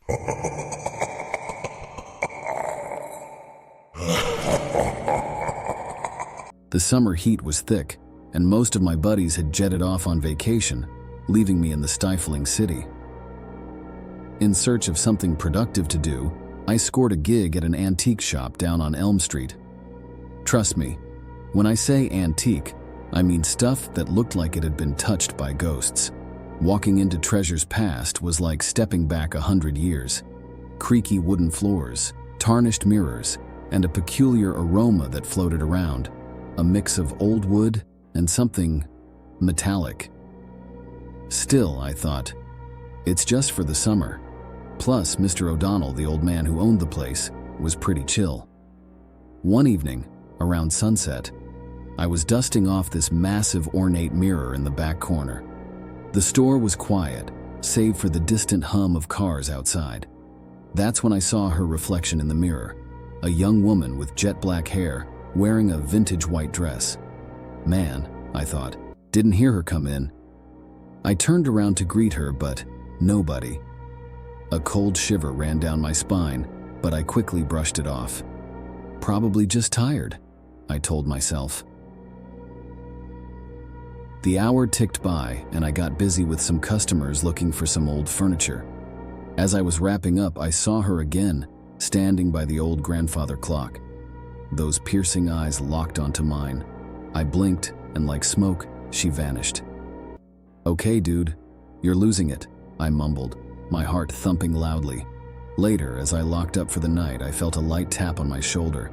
The summer heat was thick, and most of my buddies had jetted off on vacation, leaving me in the stifling city. In search of something productive to do, I scored a gig at an antique shop down on Elm Street. Trust me, when I say antique, I mean stuff that looked like it had been touched by ghosts. Walking into treasures past was like stepping back 100 years. Creaky wooden floors, tarnished mirrors, and a peculiar aroma that floated around, a mix of old wood and something metallic. Still, I thought, it's just for the summer. Plus, Mr. O'Donnell, the old man who owned the place, was pretty chill. One evening, around sunset, I was dusting off this massive ornate mirror in the back corner. The store was quiet, save for the distant hum of cars outside. That's when I saw her reflection in the mirror, a young woman with jet black hair, wearing a vintage white dress. Man, I thought, didn't hear her come in. I turned around to greet her, but nobody. A cold shiver ran down my spine, but I quickly brushed it off. Probably just tired, I told myself. The hour ticked by, and I got busy with some customers looking for some old furniture. As I was wrapping up, I saw her again, standing by the old grandfather clock. Those piercing eyes locked onto mine. I blinked, and like smoke, she vanished. "Okay, dude, you're losing it," I mumbled, my heart thumping loudly. Later, as I locked up for the night, I felt a light tap on my shoulder.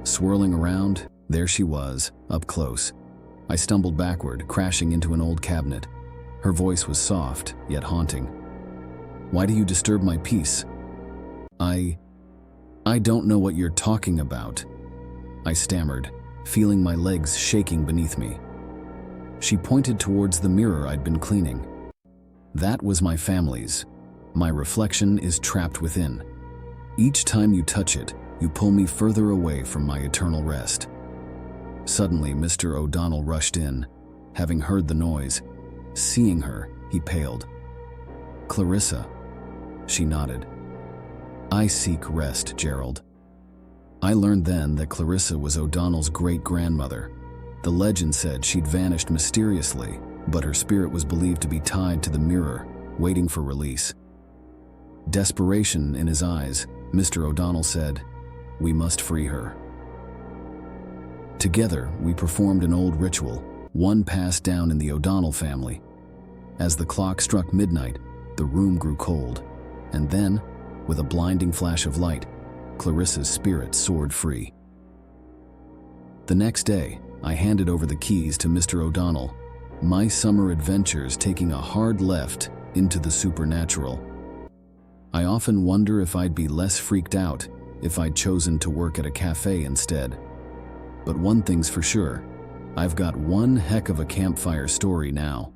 Swirling around, there she was, up close. I stumbled backward, crashing into an old cabinet. Her voice was soft, yet haunting. "Why do you disturb my peace?" I don't know what you're talking about," I stammered, feeling my legs shaking beneath me. She pointed towards the mirror I'd been cleaning. "That was my family's. My reflection is trapped within. Each time you touch it, you pull me further away from my eternal rest." Suddenly, Mr. O'Donnell rushed in. Having heard the noise, seeing her, he paled. "Clarissa." She nodded. "I seek rest, Gerald." I learned then that Clarissa was O'Donnell's great-grandmother. The legend said she'd vanished mysteriously, but her spirit was believed to be tied to the mirror, waiting for release. Desperation in his eyes, Mr. O'Donnell said, "We must free her." Together, we performed an old ritual, one passed down in the O'Donnell family. As the clock struck midnight, the room grew cold, and then, with a blinding flash of light, Clarissa's spirit soared free. The next day, I handed over the keys to Mr. O'Donnell, my summer adventures taking a hard left into the supernatural. I often wonder if I'd be less freaked out if I'd chosen to work at a cafe instead. But one thing's for sure, I've got one heck of a campfire story now.